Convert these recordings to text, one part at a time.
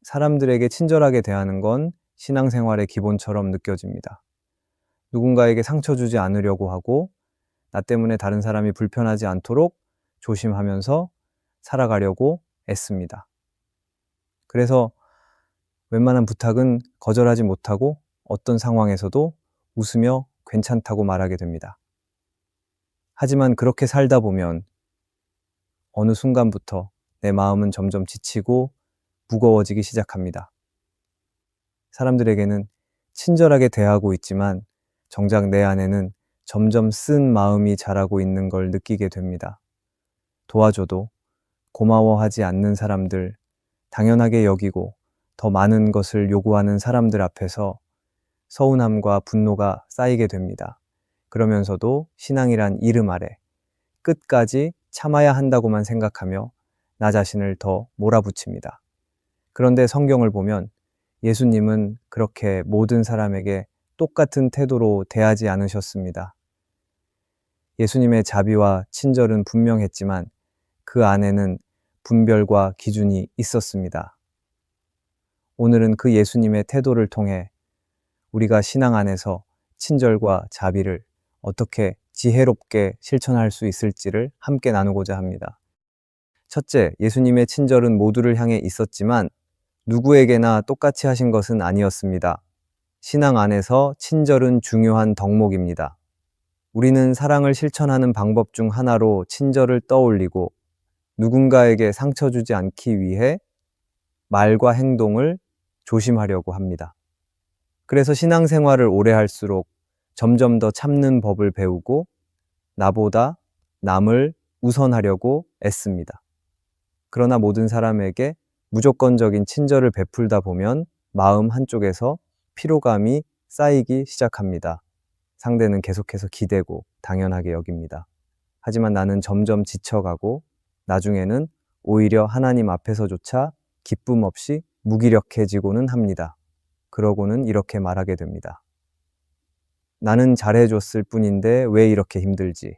사람들에게 친절하게 대하는 건 신앙생활의 기본처럼 느껴집니다. 누군가에게 상처 주지 않으려고 하고 나 때문에 다른 사람이 불편하지 않도록 조심하면서 살아가려고 애씁니다. 그래서 웬만한 부탁은 거절하지 못하고 어떤 상황에서도 웃으며 괜찮다고 말하게 됩니다. 하지만 그렇게 살다 보면 어느 순간부터 내 마음은 점점 지치고 무거워지기 시작합니다. 사람들에게는 친절하게 대하고 있지만 정작 내 안에는 점점 쓴 마음이 자라고 있는 걸 느끼게 됩니다. 도와줘도 고마워하지 않는 사람들, 당연하게 여기고 더 많은 것을 요구하는 사람들 앞에서 서운함과 분노가 쌓이게 됩니다. 그러면서도 신앙이란 이름 아래 끝까지 참아야 한다고만 생각하며 나 자신을 더 몰아붙입니다. 그런데 성경을 보면 예수님은 그렇게 모든 사람에게 똑같은 태도로 대하지 않으셨습니다. 예수님의 자비와 친절은 분명했지만 그 안에는 분별과 기준이 있었습니다. 오늘은 그 예수님의 태도를 통해 우리가 신앙 안에서 친절과 자비를 어떻게 지혜롭게 실천할 수 있을지를 함께 나누고자 합니다. 첫째, 예수님의 친절은 모두를 향해 있었지만 누구에게나 똑같이 하신 것은 아니었습니다. 신앙 안에서 친절은 중요한 덕목입니다. 우리는 사랑을 실천하는 방법 중 하나로 친절을 떠올리고 누군가에게 상처 주지 않기 위해 말과 행동을 조심하려고 합니다. 그래서 신앙생활을 오래 할수록 점점 더 참는 법을 배우고 나보다 남을 우선하려고 애씁니다. 그러나 모든 사람에게 무조건적인 친절을 베풀다 보면 마음 한쪽에서 피로감이 쌓이기 시작합니다. 상대는 계속해서 기대고 당연하게 여깁니다. 하지만 나는 점점 지쳐가고 나중에는 오히려 하나님 앞에서조차 기쁨 없이 무기력해지고는 합니다. 그러고는 이렇게 말하게 됩니다. 나는 잘해줬을 뿐인데 왜 이렇게 힘들지?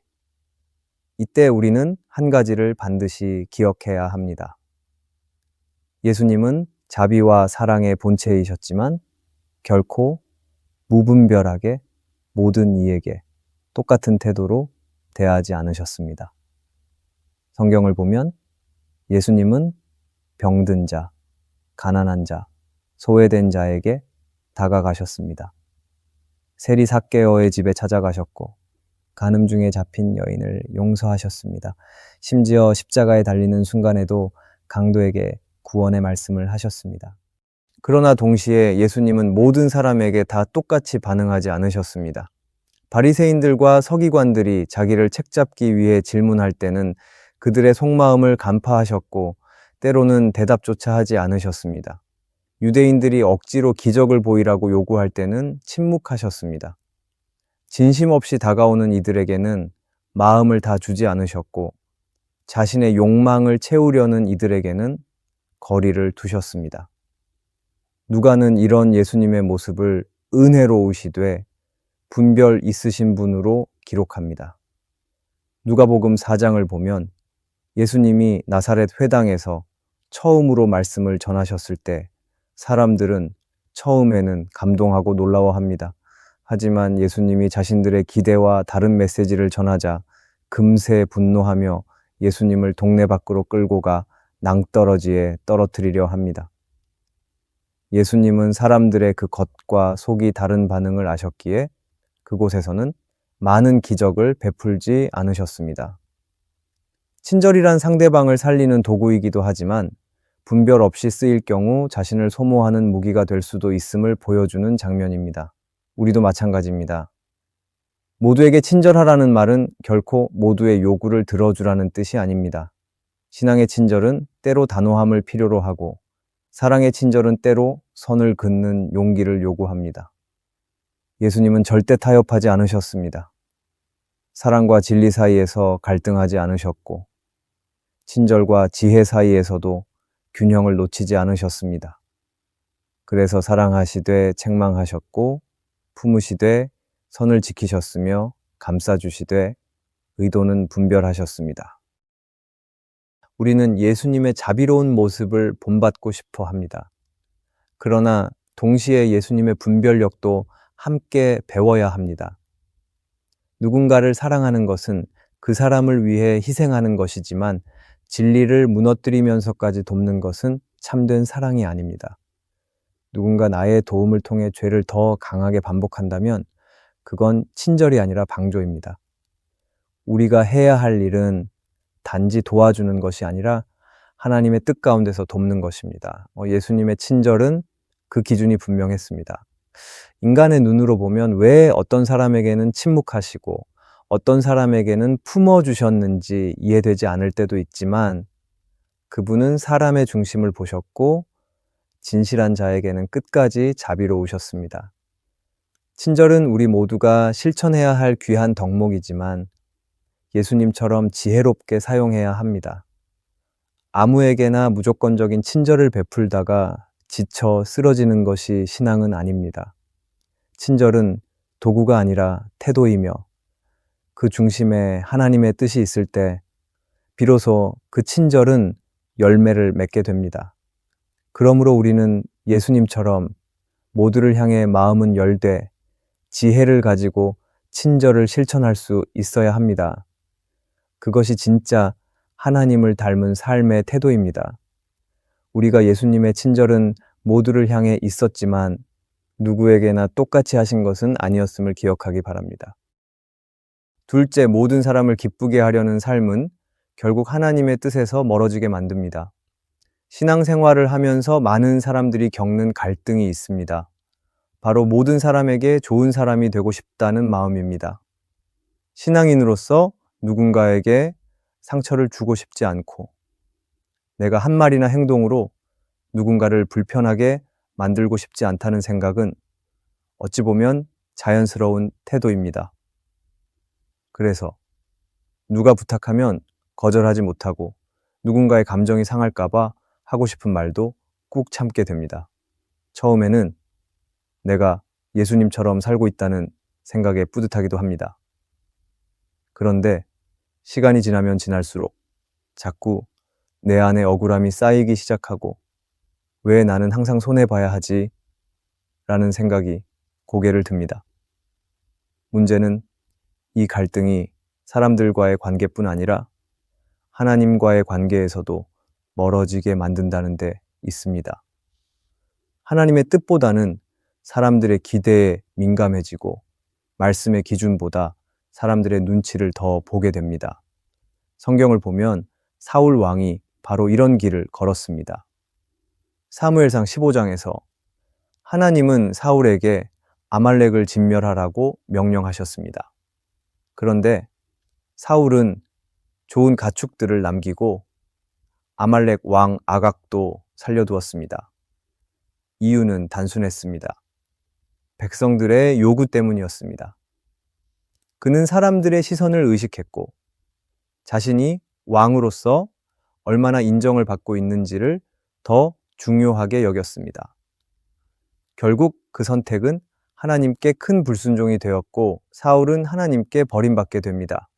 이때 우리는 한 가지를 반드시 기억해야 합니다. 예수님은 자비와 사랑의 본체이셨지만 결코 무분별하게 모든 이에게 똑같은 태도로 대하지 않으셨습니다. 성경을 보면 예수님은 병든 자, 가난한 자, 소외된 자에게 다가가셨습니다. 세리 삭개오의 집에 찾아가셨고 간음 중에 잡힌 여인을 용서하셨습니다. 심지어 십자가에 달리는 순간에도 강도에게 구원의 말씀을 하셨습니다. 그러나 동시에 예수님은 모든 사람에게 다 똑같이 반응하지 않으셨습니다. 바리새인들과 서기관들이 자기를 책잡기 위해 질문할 때는 그들의 속마음을 간파하셨고 때로는 대답조차 하지 않으셨습니다. 유대인들이 억지로 기적을 보이라고 요구할 때는 침묵하셨습니다. 진심 없이 다가오는 이들에게는 마음을 다 주지 않으셨고 자신의 욕망을 채우려는 이들에게는 거리를 두셨습니다. 누가는 이런 예수님의 모습을 은혜로우시되 분별 있으신 분으로 기록합니다. 누가복음 4장을 보면 예수님이 나사렛 회당에서 처음으로 말씀을 전하셨을 때 사람들은 처음에는 감동하고 놀라워합니다. 하지만 예수님이 자신들의 기대와 다른 메시지를 전하자 금세 분노하며 예수님을 동네 밖으로 끌고 가 낭떠러지에 떨어뜨리려 합니다. 예수님은 사람들의 그 겉과 속이 다른 반응을 아셨기에 그곳에서는 많은 기적을 베풀지 않으셨습니다. 친절이란 상대방을 살리는 도구이기도 하지만 분별 없이 쓰일 경우 자신을 소모하는 무기가 될 수도 있음을 보여주는 장면입니다. 우리도 마찬가지입니다. 모두에게 친절하라는 말은 결코 모두의 요구를 들어주라는 뜻이 아닙니다. 신앙의 친절은 때로 단호함을 필요로 하고 사랑의 친절은 때로 선을 긋는 용기를 요구합니다. 예수님은 절대 타협하지 않으셨습니다. 사랑과 진리 사이에서 갈등하지 않으셨고 친절과 지혜 사이에서도 균형을 놓치지 않으셨습니다. 그래서 사랑하시되 책망하셨고 품으시되 선을 지키셨으며 감싸주시되 의도는 분별하셨습니다. 우리는 예수님의 자비로운 모습을 본받고 싶어 합니다. 그러나 동시에 예수님의 분별력도 함께 배워야 합니다. 누군가를 사랑하는 것은 그 사람을 위해 희생하는 것이지만 진리를 무너뜨리면서까지 돕는 것은 참된 사랑이 아닙니다. 누군가 나의 도움을 통해 죄를 더 강하게 반복한다면 그건 친절이 아니라 방조입니다. 우리가 해야 할 일은 단지 도와주는 것이 아니라 하나님의 뜻 가운데서 돕는 것입니다. 예수님의 친절은 그 기준이 분명했습니다. 인간의 눈으로 보면 왜 어떤 사람에게는 침묵하시고 어떤 사람에게는 품어주셨는지 이해되지 않을 때도 있지만 그분은 사람의 중심을 보셨고 진실한 자에게는 끝까지 자비로우셨습니다. 친절은 우리 모두가 실천해야 할 귀한 덕목이지만 예수님처럼 지혜롭게 사용해야 합니다. 아무에게나 무조건적인 친절을 베풀다가 지쳐 쓰러지는 것이 신앙은 아닙니다. 친절은 도구가 아니라 태도이며 그 중심에 하나님의 뜻이 있을 때 비로소 그 친절은 열매를 맺게 됩니다. 그러므로 우리는 예수님처럼 모두를 향해 마음은 열되 지혜를 가지고 친절을 실천할 수 있어야 합니다. 그것이 진짜 하나님을 닮은 삶의 태도입니다. 우리가 예수님의 친절은 모두를 향해 있었지만 누구에게나 똑같이 하신 것은 아니었음을 기억하기 바랍니다. 둘째, 모든 사람을 기쁘게 하려는 삶은 결국 하나님의 뜻에서 멀어지게 만듭니다. 신앙생활을 하면서 많은 사람들이 겪는 갈등이 있습니다. 바로 모든 사람에게 좋은 사람이 되고 싶다는 마음입니다. 신앙인으로서 누군가에게 상처를 주고 싶지 않고 내가 한 말이나 행동으로 누군가를 불편하게 만들고 싶지 않다는 생각은 어찌 보면 자연스러운 태도입니다. 그래서 누가 부탁하면 거절하지 못하고 누군가의 감정이 상할까봐 하고 싶은 말도 꾹 참게 됩니다. 처음에는 내가 예수님처럼 살고 있다는 생각에 뿌듯하기도 합니다. 그런데 시간이 지나면 지날수록 자꾸 내 안에 억울함이 쌓이기 시작하고 왜 나는 항상 손해봐야 하지? 라는 생각이 고개를 듭니다. 문제는 이 갈등이 사람들과의 관계뿐 아니라 하나님과의 관계에서도 멀어지게 만든다는 데 있습니다. 하나님의 뜻보다는 사람들의 기대에 민감해지고 말씀의 기준보다 사람들의 눈치를 더 보게 됩니다. 성경을 보면 사울 왕이 바로 이런 길을 걸었습니다. 사무엘상 15장에서 하나님은 사울에게 아말렉을 진멸하라고 명령하셨습니다. 그런데 사울은 좋은 가축들을 남기고 아말렉 왕 아각도 살려두었습니다. 이유는 단순했습니다. 백성들의 요구 때문이었습니다. 그는 사람들의 시선을 의식했고 자신이 왕으로서 얼마나 인정을 받고 있는지를 더 중요하게 여겼습니다. 결국 그 선택은 하나님께 큰 불순종이 되었고 사울은 하나님께 버림받게 됩니다.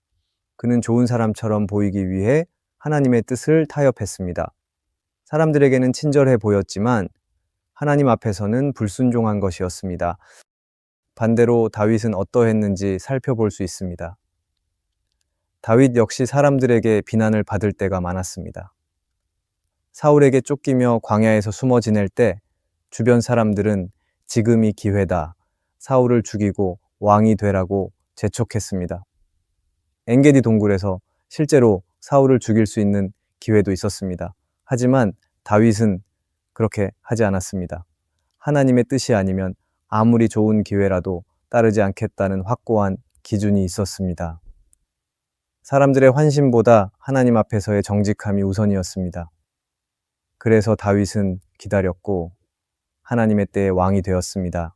그는 좋은 사람처럼 보이기 위해 하나님의 뜻을 타협했습니다. 사람들에게는 친절해 보였지만 하나님 앞에서는 불순종한 것이었습니다. 반대로 다윗은 어떠했는지 살펴볼 수 있습니다. 다윗 역시 사람들에게 비난을 받을 때가 많았습니다. 사울에게 쫓기며 광야에서 숨어 지낼 때 주변 사람들은 지금이 기회다, 사울을 죽이고 왕이 되라고 재촉했습니다. 엔게디 동굴에서 실제로 사울을 죽일 수 있는 기회도 있었습니다. 하지만 다윗은 그렇게 하지 않았습니다. 하나님의 뜻이 아니면 아무리 좋은 기회라도 따르지 않겠다는 확고한 기준이 있었습니다. 사람들의 환심보다 하나님 앞에서의 정직함이 우선이었습니다. 그래서 다윗은 기다렸고 하나님의 때에 왕이 되었습니다.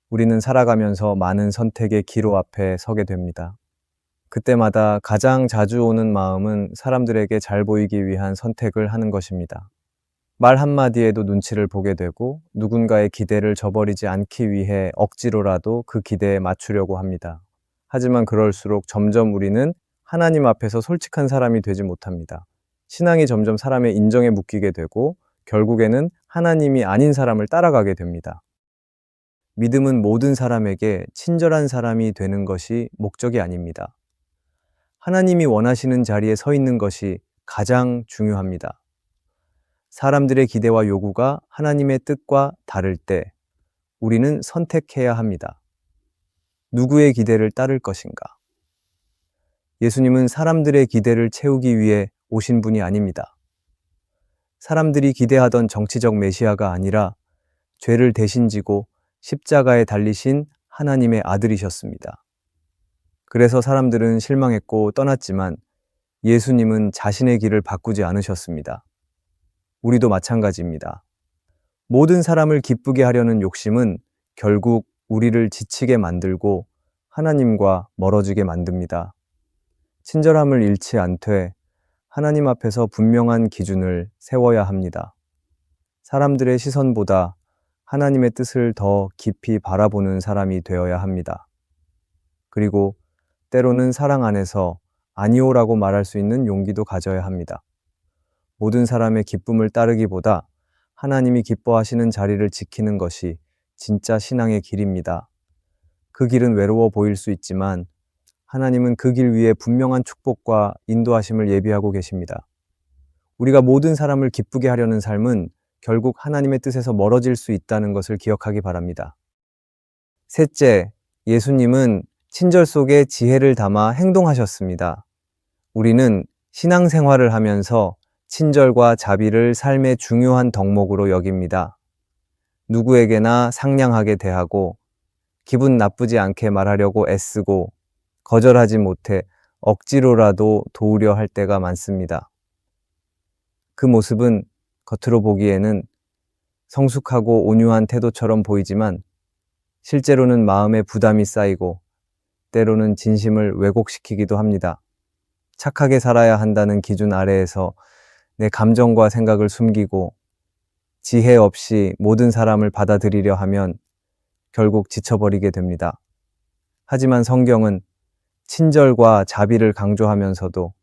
우리는 살아가면서 많은 선택의 기로 앞에 서게 됩니다. 그때마다 가장 자주 오는 마음은 사람들에게 잘 보이기 위한 선택을 하는 것입니다. 말 한마디에도 눈치를 보게 되고 누군가의 기대를 저버리지 않기 위해 억지로라도 그 기대에 맞추려고 합니다. 하지만 그럴수록 점점 우리는 하나님 앞에서 솔직한 사람이 되지 못합니다. 신앙이 점점 사람의 인정에 묶이게 되고 결국에는 하나님이 아닌 사람을 따라가게 됩니다. 믿음은 모든 사람에게 친절한 사람이 되는 것이 목적이 아닙니다. 하나님이 원하시는 자리에 서 있는 것이 가장 중요합니다. 사람들의 기대와 요구가 하나님의 뜻과 다를 때 우리는 선택해야 합니다. 누구의 기대를 따를 것인가? 예수님은 사람들의 기대를 채우기 위해 오신 분이 아닙니다. 사람들이 기대하던 정치적 메시아가 아니라 죄를 대신 지고 십자가에 달리신 하나님의 아들이셨습니다. 그래서 사람들은 실망했고 떠났지만 예수님은 자신의 길을 바꾸지 않으셨습니다. 우리도 마찬가지입니다. 모든 사람을 기쁘게 하려는 욕심은 결국 우리를 지치게 만들고 하나님과 멀어지게 만듭니다. 친절함을 잃지 않되 하나님 앞에서 분명한 기준을 세워야 합니다. 사람들의 시선보다 하나님의 뜻을 더 깊이 바라보는 사람이 되어야 합니다. 그리고 때로는 사랑 안에서 아니오라고 말할 수 있는 용기도 가져야 합니다. 모든 사람의 기쁨을 따르기보다 하나님이 기뻐하시는 자리를 지키는 것이 진짜 신앙의 길입니다. 그 길은 외로워 보일 수 있지만 하나님은 그 길 위에 분명한 축복과 인도하심을 예비하고 계십니다. 우리가 모든 사람을 기쁘게 하려는 삶은 결국 하나님의 뜻에서 멀어질 수 있다는 것을 기억하기 바랍니다. 셋째, 예수님은 친절 속에 지혜를 담아 행동하셨습니다. 우리는 신앙생활을 하면서 친절과 자비를 삶의 중요한 덕목으로 여깁니다. 누구에게나 상냥하게 대하고 기분 나쁘지 않게 말하려고 애쓰고 거절하지 못해 억지로라도 도우려 할 때가 많습니다. 그 모습은 겉으로 보기에는 성숙하고 온유한 태도처럼 보이지만 실제로는 마음에 부담이 쌓이고 때로는 진심을 왜곡시키기도 합니다. 착하게 살아야 한다는 기준 아래에서 내 감정과 생각을 숨기고 지혜 없이 모든 사람을 받아들이려 하면 결국 지쳐버리게 됩니다. 하지만 성경은 친절과 자비를 강조하면서도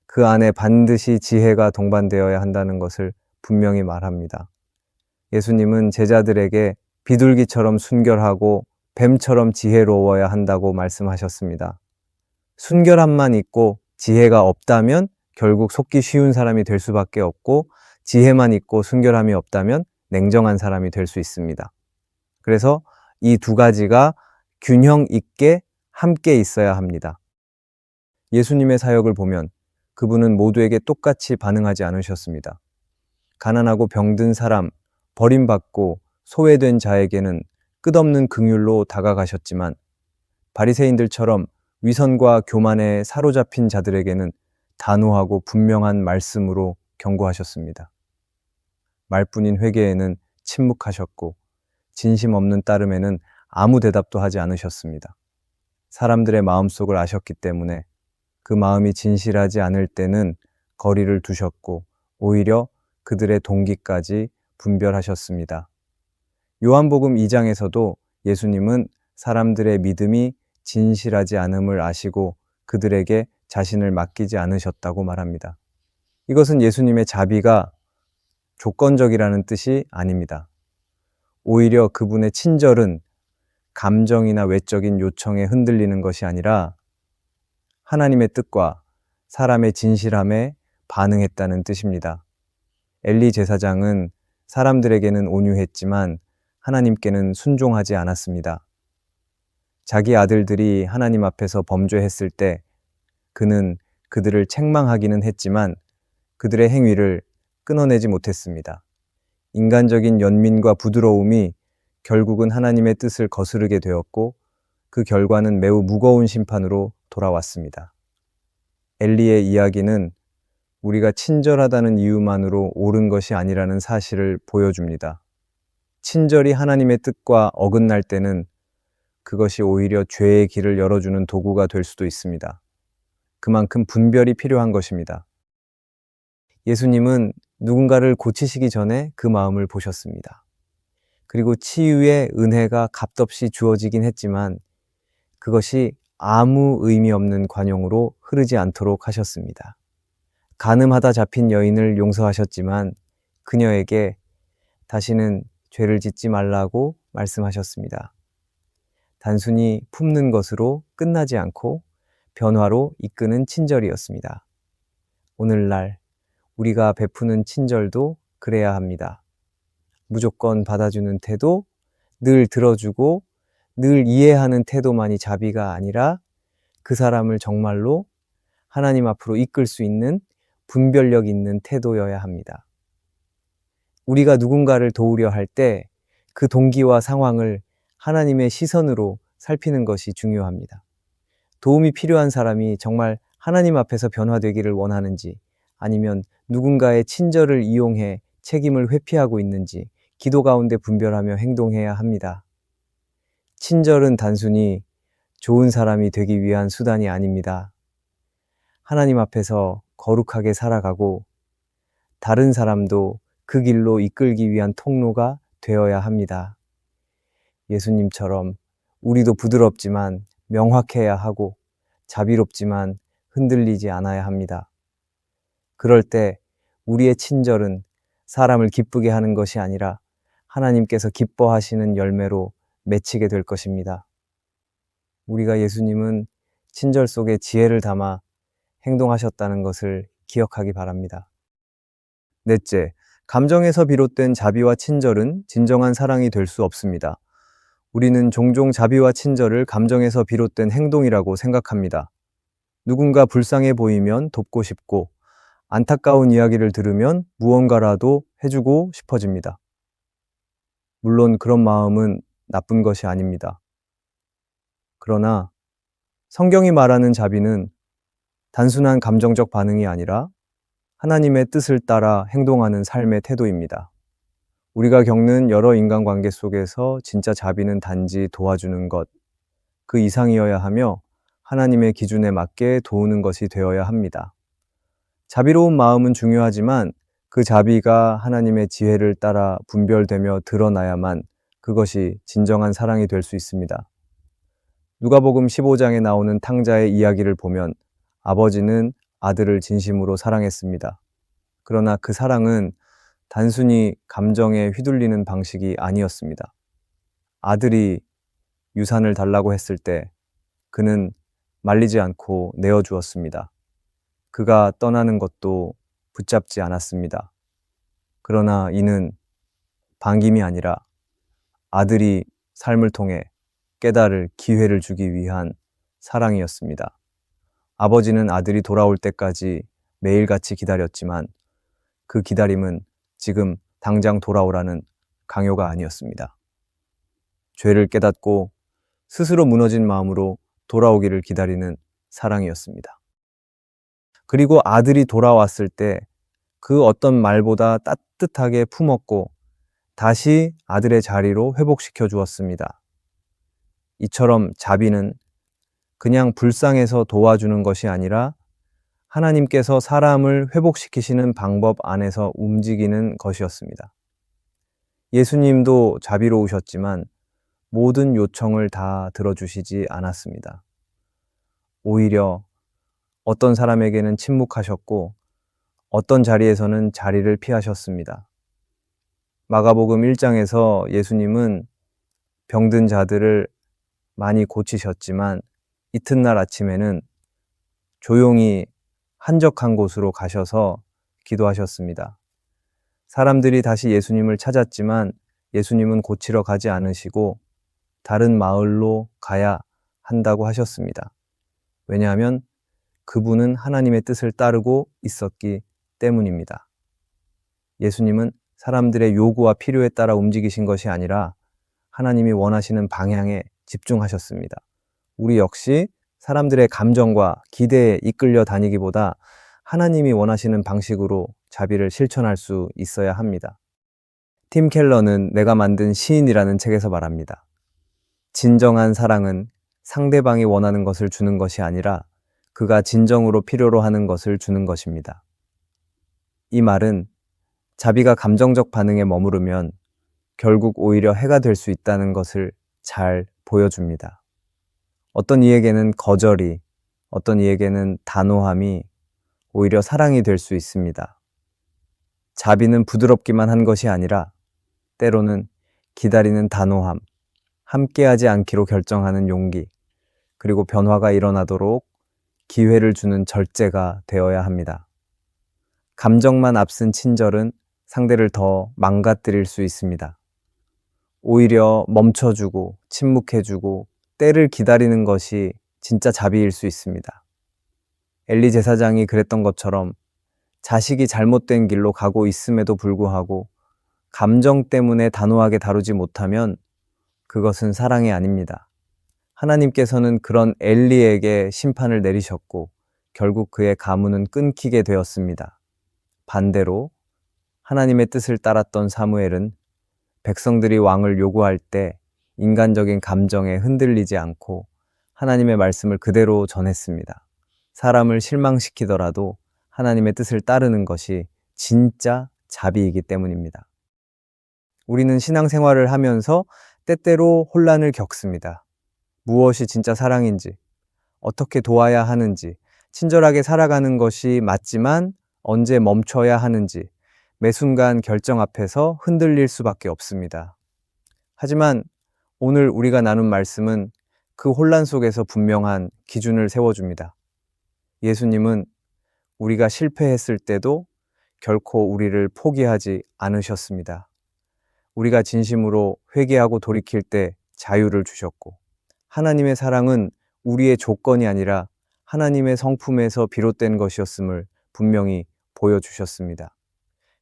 그 안에 반드시 지혜가 동반되어야 한다는 것을 분명히 말합니다. 예수님은 제자들에게 비둘기처럼 순결하고 뱀처럼 지혜로워야 한다고 말씀하셨습니다. 순결함만 있고 지혜가 없다면 결국 속기 쉬운 사람이 될 수밖에 없고 지혜만 있고 순결함이 없다면 냉정한 사람이 될 수 있습니다. 그래서 이 두 가지가 균형 있게 함께 있어야 합니다. 예수님의 사역을 보면 그분은 모두에게 똑같이 반응하지 않으셨습니다. 가난하고 병든 사람, 버림받고 소외된 자에게는 끝없는 긍휼로 다가가셨지만 바리새인들처럼 위선과 교만에 사로잡힌 자들에게는 단호하고 분명한 말씀으로 경고하셨습니다. 말뿐인 회개에는 침묵하셨고 진심 없는 따름에는 아무 대답도 하지 않으셨습니다. 사람들의 마음속을 아셨기 때문에 그 마음이 진실하지 않을 때는 거리를 두셨고 오히려 그들의 동기까지 분별하셨습니다. 요한복음 2장에서도 예수님은 사람들의 믿음이 진실하지 않음을 아시고 그들에게 자신을 맡기지 않으셨다고 말합니다. 이것은 예수님의 자비가 조건적이라는 뜻이 아닙니다. 오히려 그분의 친절은 감정이나 외적인 요청에 흔들리는 것이 아니라 하나님의 뜻과 사람의 진실함에 반응했다는 뜻입니다. 엘리 제사장은 사람들에게는 온유했지만 하나님께는 순종하지 않았습니다. 자기 아들들이 하나님 앞에서 범죄했을 때 그는 그들을 책망하기는 했지만 그들의 행위를 끊어내지 못했습니다. 인간적인 연민과 부드러움이 결국은 하나님의 뜻을 거스르게 되었고 그 결과는 매우 무거운 심판으로 돌아왔습니다. 엘리의 이야기는 우리가 친절하다는 이유만으로 옳은 것이 아니라는 사실을 보여줍니다. 친절이 하나님의 뜻과 어긋날 때는 그것이 오히려 죄의 길을 열어주는 도구가 될 수도 있습니다. 그만큼 분별이 필요한 것입니다. 예수님은 누군가를 고치시기 전에 그 마음을 보셨습니다. 그리고 치유의 은혜가 값없이 주어지긴 했지만 그것이 아무 의미 없는 관용으로 흐르지 않도록 하셨습니다. 간음하다 잡힌 여인을 용서하셨지만 그녀에게 다시는 죄를 짓지 말라고 말씀하셨습니다. 단순히 품는 것으로 끝나지 않고 변화로 이끄는 친절이었습니다. 오늘날 우리가 베푸는 친절도 그래야 합니다. 무조건 받아주는 태도, 늘 들어주고 늘 이해하는 태도만이 자비가 아니라 그 사람을 정말로 하나님 앞으로 이끌 수 있는 분별력 있는 태도여야 합니다. 우리가 누군가를 도우려 할 때 그 동기와 상황을 하나님의 시선으로 살피는 것이 중요합니다. 도움이 필요한 사람이 정말 하나님 앞에서 변화되기를 원하는지, 아니면 누군가의 친절을 이용해 책임을 회피하고 있는지 기도 가운데 분별하며 행동해야 합니다. 친절은 단순히 좋은 사람이 되기 위한 수단이 아닙니다. 하나님 앞에서 거룩하게 살아가고 다른 사람도 그 길로 이끌기 위한 통로가 되어야 합니다. 예수님처럼 우리도 부드럽지만 명확해야 하고 자비롭지만 흔들리지 않아야 합니다. 그럴 때 우리의 친절은 사람을 기쁘게 하는 것이 아니라 하나님께서 기뻐하시는 열매로 맺히게 될 것입니다. 우리가 예수님은 친절 속에 지혜를 담아 행동하셨다는 것을 기억하기 바랍니다. 넷째, 감정에서 비롯된 자비와 친절은 진정한 사랑이 될 수 없습니다. 우리는 종종 자비와 친절을 감정에서 비롯된 행동이라고 생각합니다. 누군가 불쌍해 보이면 돕고 싶고, 안타까운 이야기를 들으면 무언가라도 해주고 싶어집니다. 물론 그런 마음은 나쁜 것이 아닙니다. 그러나 성경이 말하는 자비는 단순한 감정적 반응이 아니라 하나님의 뜻을 따라 행동하는 삶의 태도입니다. 우리가 겪는 여러 인간관계 속에서 진짜 자비는 단지 도와주는 것, 그 이상이어야 하며 하나님의 기준에 맞게 도우는 것이 되어야 합니다. 자비로운 마음은 중요하지만 그 자비가 하나님의 지혜를 따라 분별되며 드러나야만 그것이 진정한 사랑이 될 수 있습니다. 누가복음 15장에 나오는 탕자의 이야기를 보면 아버지는 아들을 진심으로 사랑했습니다. 그러나 그 사랑은 단순히 감정에 휘둘리는 방식이 아니었습니다. 아들이 유산을 달라고 했을 때 그는 말리지 않고 내어주었습니다. 그가 떠나는 것도 붙잡지 않았습니다. 그러나 이는 반김이 아니라 아들이 삶을 통해 깨달을 기회를 주기 위한 사랑이었습니다. 아버지는 아들이 돌아올 때까지 매일같이 기다렸지만 그 기다림은 지금 당장 돌아오라는 강요가 아니었습니다. 죄를 깨닫고 스스로 무너진 마음으로 돌아오기를 기다리는 사랑이었습니다. 그리고 아들이 돌아왔을 때 그 어떤 말보다 따뜻하게 품었고 다시 아들의 자리로 회복시켜 주었습니다. 이처럼 자비는 그냥 불쌍해서 도와주는 것이 아니라 하나님께서 사람을 회복시키시는 방법 안에서 움직이는 것이었습니다. 예수님도 자비로우셨지만 모든 요청을 다 들어주시지 않았습니다. 오히려 어떤 사람에게는 침묵하셨고 어떤 자리에서는 자리를 피하셨습니다. 마가복음 1장에서 예수님은 병든 자들을 많이 고치셨지만 이튿날 아침에는 조용히 한적한 곳으로 가셔서 기도하셨습니다. 사람들이 다시 예수님을 찾았지만 예수님은 고치러 가지 않으시고 다른 마을로 가야 한다고 하셨습니다. 왜냐하면 그분은 하나님의 뜻을 따르고 있었기 때문입니다. 예수님은 사람들의 요구와 필요에 따라 움직이신 것이 아니라 하나님이 원하시는 방향에 집중하셨습니다. 우리 역시 사람들의 감정과 기대에 이끌려 다니기보다 하나님이 원하시는 방식으로 자비를 실천할 수 있어야 합니다. 팀 켈러는 내가 만든 시인이라는 책에서 말합니다. 진정한 사랑은 상대방이 원하는 것을 주는 것이 아니라 그가 진정으로 필요로 하는 것을 주는 것입니다. 이 말은 자비가 감정적 반응에 머무르면 결국 오히려 해가 될 수 있다는 것을 잘 보여줍니다. 어떤 이에게는 거절이, 어떤 이에게는 단호함이 오히려 사랑이 될 수 있습니다. 자비는 부드럽기만 한 것이 아니라 때로는 기다리는 단호함, 함께하지 않기로 결정하는 용기, 그리고 변화가 일어나도록 기회를 주는 절제가 되어야 합니다. 감정만 앞선 친절은 상대를 더 망가뜨릴 수 있습니다. 오히려 멈춰주고 침묵해주고 때를 기다리는 것이 진짜 자비일 수 있습니다. 엘리 제사장이 그랬던 것처럼 자식이 잘못된 길로 가고 있음에도 불구하고 감정 때문에 단호하게 다루지 못하면 그것은 사랑이 아닙니다. 하나님께서는 그런 엘리에게 심판을 내리셨고 결국 그의 가문은 끊기게 되었습니다. 반대로 하나님의 뜻을 따랐던 사무엘은 백성들이 왕을 요구할 때 인간적인 감정에 흔들리지 않고 하나님의 말씀을 그대로 전했습니다. 사람을 실망시키더라도 하나님의 뜻을 따르는 것이 진짜 자비이기 때문입니다. 우리는 신앙생활을 하면서 때때로 혼란을 겪습니다. 무엇이 진짜 사랑인지, 어떻게 도와야 하는지, 친절하게 살아가는 것이 맞지만 언제 멈춰야 하는지, 매 순간 결정 앞에서 흔들릴 수밖에 없습니다. 하지만 오늘 우리가 나눈 말씀은 그 혼란 속에서 분명한 기준을 세워줍니다. 예수님은 우리가 실패했을 때도 결코 우리를 포기하지 않으셨습니다. 우리가 진심으로 회개하고 돌이킬 때 자유를 주셨고, 하나님의 사랑은 우리의 조건이 아니라 하나님의 성품에서 비롯된 것이었음을 분명히 보여주셨습니다.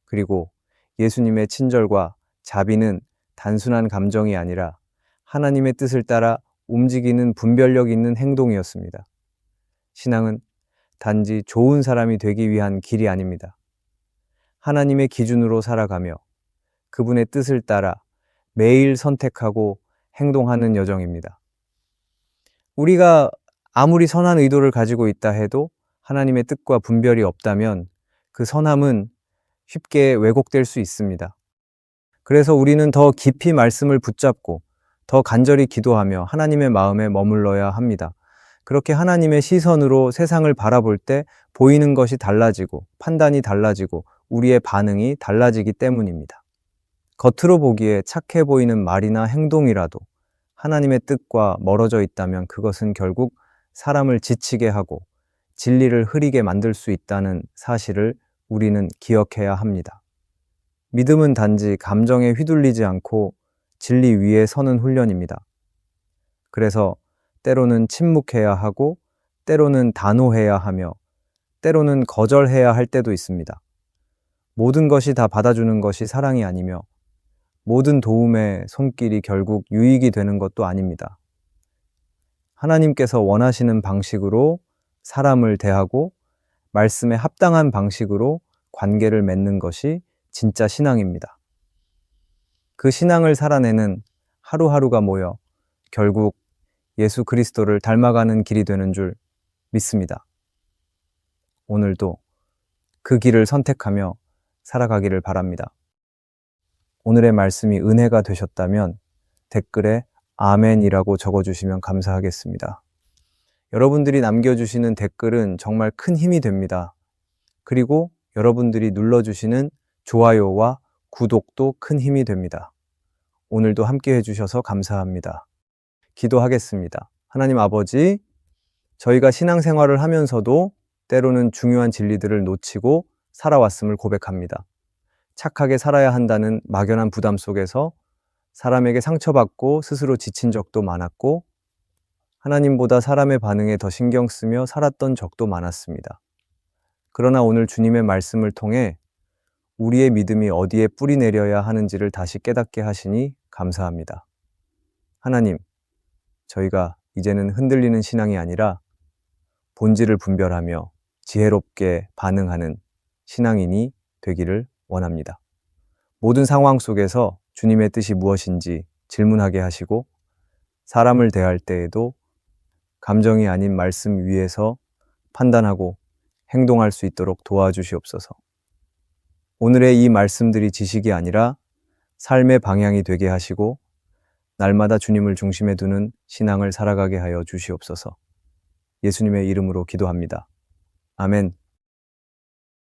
그리고 예수님의 친절과 자비는 단순한 감정이 아니라 하나님의 뜻을 따라 움직이는 분별력 있는 행동이었습니다. 신앙은 단지 좋은 사람이 되기 위한 길이 아닙니다. 하나님의 기준으로 살아가며 그분의 뜻을 따라 매일 선택하고 행동하는 여정입니다. 우리가 아무리 선한 의도를 가지고 있다 해도 하나님의 뜻과 분별이 없다면 그 선함은 쉽게 왜곡될 수 있습니다. 그래서 우리는 더 깊이 말씀을 붙잡고 더 간절히 기도하며 하나님의 마음에 머물러야 합니다. 그렇게 하나님의 시선으로 세상을 바라볼 때 보이는 것이 달라지고 판단이 달라지고 우리의 반응이 달라지기 때문입니다. 겉으로 보기에 착해 보이는 말이나 행동이라도 하나님의 뜻과 멀어져 있다면 그것은 결국 사람을 지치게 하고 진리를 흐리게 만들 수 있다는 사실을 우리는 기억해야 합니다. 믿음은 단지 감정에 휘둘리지 않고 진리 위에 서는 훈련입니다. 그래서 때로는 침묵해야 하고 때로는 단호해야 하며 때로는 거절해야 할 때도 있습니다. 모든 것이 다 받아주는 것이 사랑이 아니며 모든 도움의 손길이 결국 유익이 되는 것도 아닙니다. 하나님께서 원하시는 방식으로 사람을 대하고 말씀에 합당한 방식으로 관계를 맺는 것이 진짜 신앙입니다. 그 신앙을 살아내는 하루하루가 모여 결국 예수 그리스도를 닮아가는 길이 되는 줄 믿습니다. 오늘도 그 길을 선택하며 살아가기를 바랍니다. 오늘의 말씀이 은혜가 되셨다면 댓글에 아멘이라고 적어주시면 감사하겠습니다. 여러분들이 남겨주시는 댓글은 정말 큰 힘이 됩니다. 그리고 여러분들이 눌러주시는 좋아요와 구독도 큰 힘이 됩니다. 오늘도 함께 해주셔서 감사합니다. 기도하겠습니다. 하나님 아버지, 저희가 신앙생활을 하면서도 때로는 중요한 진리들을 놓치고 살아왔음을 고백합니다. 착하게 살아야 한다는 막연한 부담 속에서 사람에게 상처받고 스스로 지친 적도 많았고 하나님보다 사람의 반응에 더 신경 쓰며 살았던 적도 많았습니다. 그러나 오늘 주님의 말씀을 통해 우리의 믿음이 어디에 뿌리 내려야 하는지를 다시 깨닫게 하시니 감사합니다. 하나님, 저희가 이제는 흔들리는 신앙이 아니라 본질을 분별하며 지혜롭게 반응하는 신앙인이 되기를 원합니다. 모든 상황 속에서 주님의 뜻이 무엇인지 질문하게 하시고 사람을 대할 때에도 감정이 아닌 말씀 위에서 판단하고 행동할 수 있도록 도와주시옵소서. 오늘의 이 말씀들이 지식이 아니라 삶의 방향이 되게 하시고 날마다 주님을 중심에 두는 신앙을 살아가게 하여 주시옵소서. 예수님의 이름으로 기도합니다. 아멘.